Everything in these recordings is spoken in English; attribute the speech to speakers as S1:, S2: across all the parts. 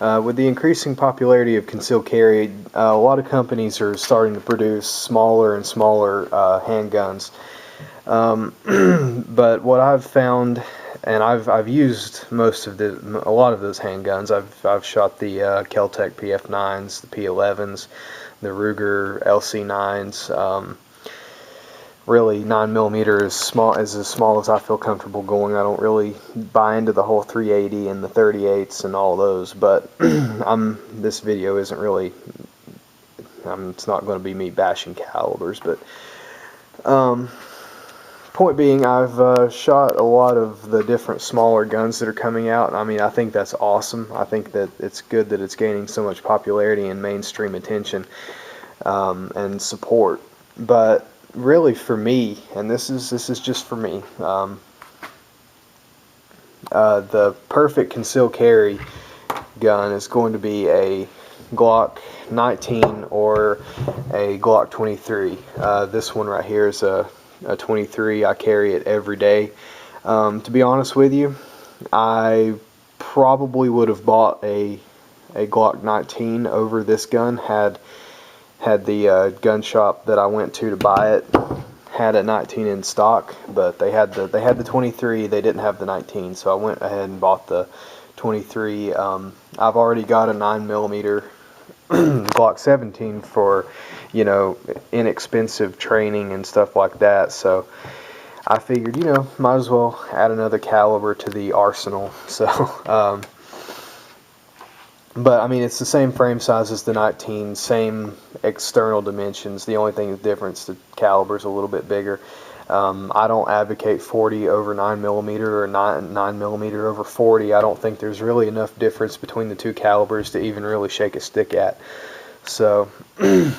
S1: With the increasing popularity of concealed carry, a lot of companies are starting to produce smaller and smaller handguns. But what I've found, and I've used a lot of those handguns. I've shot the Kel-Tec PF9s, the P11s, the Ruger LC9s. Really, 9mm is as small as I feel comfortable going. I don't really buy into the whole 380 and the 38s and all those. But this video isn't really. It's not going to be me bashing calibers, but. Point being, I've shot a lot of the different smaller guns that are coming out. I mean, I think that's awesome. I think that it's good that it's gaining so much popularity and mainstream attention and support. But really, for me, and this is just for me, the perfect concealed carry gun is going to be a Glock 19 or a Glock 23. This one right here is a 23. I carry it every day. To be honest with you, I probably would have bought a Glock 19 over this gun had the gun shop that I went to buy it had a 19 in stock, but they had the 23. They didn't have the 19, so I went ahead and bought the 23. I've already got a 9mm Glock 17 for, inexpensive training and stuff like that. So I figured, might as well add another caliber to the arsenal. So, but I mean, it's the same frame size as the 19, same external dimensions. The only thing that's different is the caliber's a little bit bigger. I don't advocate 40 over 9mm or 9mm over 40. I don't think there's really enough difference between the two calibers to even really shake a stick at. So, in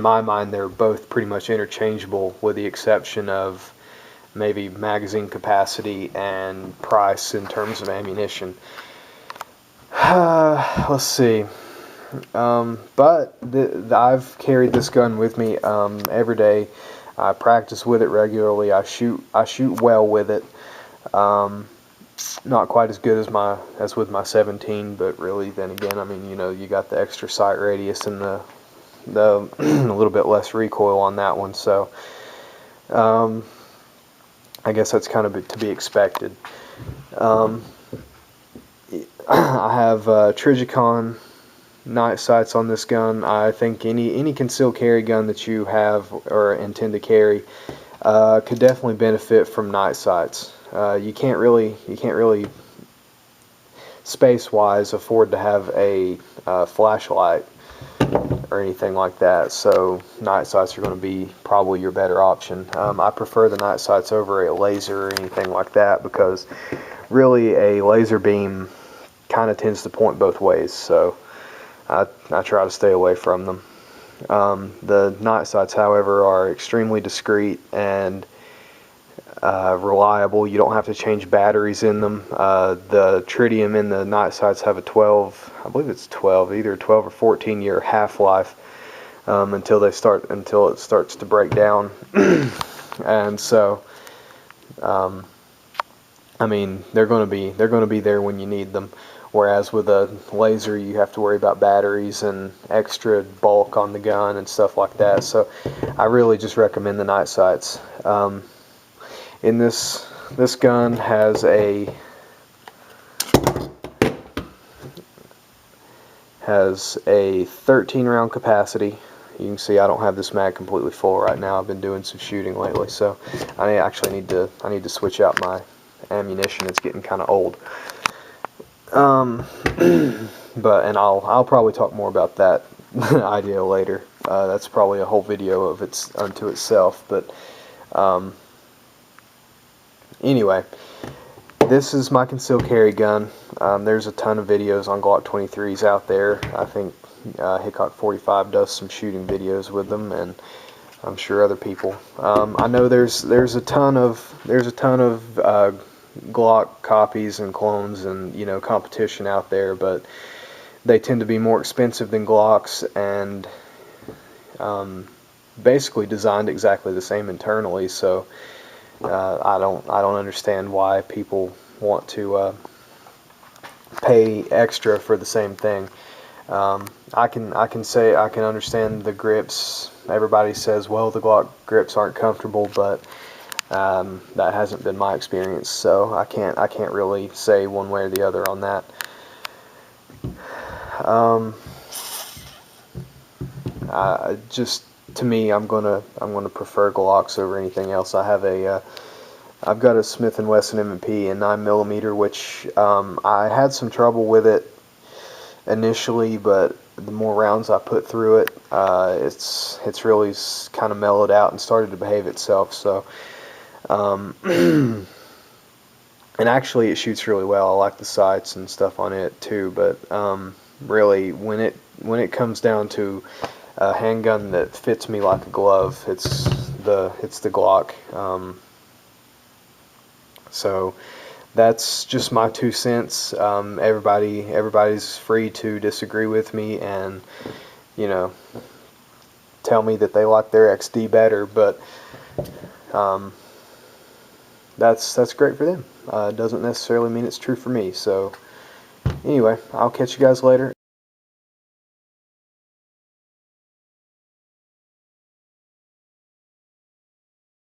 S1: my mind, they're both pretty much interchangeable, with the exception of maybe magazine capacity and price in terms of ammunition. Let's see. But I've carried this gun with me every day. I practice with it regularly. I shoot well with it. Not quite as good as with my 17, but really, then again, I mean, you got the extra sight radius and the a little bit less recoil on that one. So, I guess that's kind of to be expected. I have Trijicon night sights on this gun. I think any concealed carry gun that you have or intend to carry could definitely benefit from night sights. You can't really space-wise afford to have a flashlight or anything like that, so night sights are going to be probably your better option. I prefer the night sights over a laser or anything like that, because really a laser beam kind of tends to point both ways, so I try to stay away from them. The night sights, however, are extremely discreet and reliable. You don't have to change batteries in them. The tritium in the night sights have a 12, I believe it's 12, either 12 or 14 year half-life until it starts to break down. And so, I mean, they're going to be there when you need them. Whereas with a laser, you have to worry about batteries and extra bulk on the gun and stuff like that. So I really just recommend the night sights. In this gun has a 13 round capacity. You can see I don't have this mag completely full right now. I've been doing some shooting lately, so I actually need to switch out my ammunition. It's getting kind of old. But I'll probably talk more about that idea later. That's probably a whole video of unto itself. But anyway, this is my concealed carry gun. There's a ton of videos on Glock 23s out there. I think Hickok 45 does some shooting videos with them, and I'm sure other people. I know there's a ton of Glock copies and clones and competition out there, but they tend to be more expensive than Glocks and basically designed exactly the same internally. So I don't understand why people want to pay extra for the same thing. I can understand the grips. Everybody says, well, the Glock grips aren't comfortable, but that hasn't been my experience, so I can't really say one way or the other on that. Just to me, I'm gonna prefer Glocks over anything else. I've got a Smith & Wesson M&P in 9mm, which I had some trouble with it initially, but the more rounds I put through it, it's really kind of mellowed out and started to behave itself. So, and actually, it shoots really well. I like the sights and stuff on it too. But really, when it comes down to a handgun that fits me like a glove, it's the Glock. So that's just my 2 cents. Everybody's free to disagree with me and, you know, tell me that they like their XD better, but that's great for them. Doesn't necessarily mean it's true for me. So anyway, I'll catch you guys later.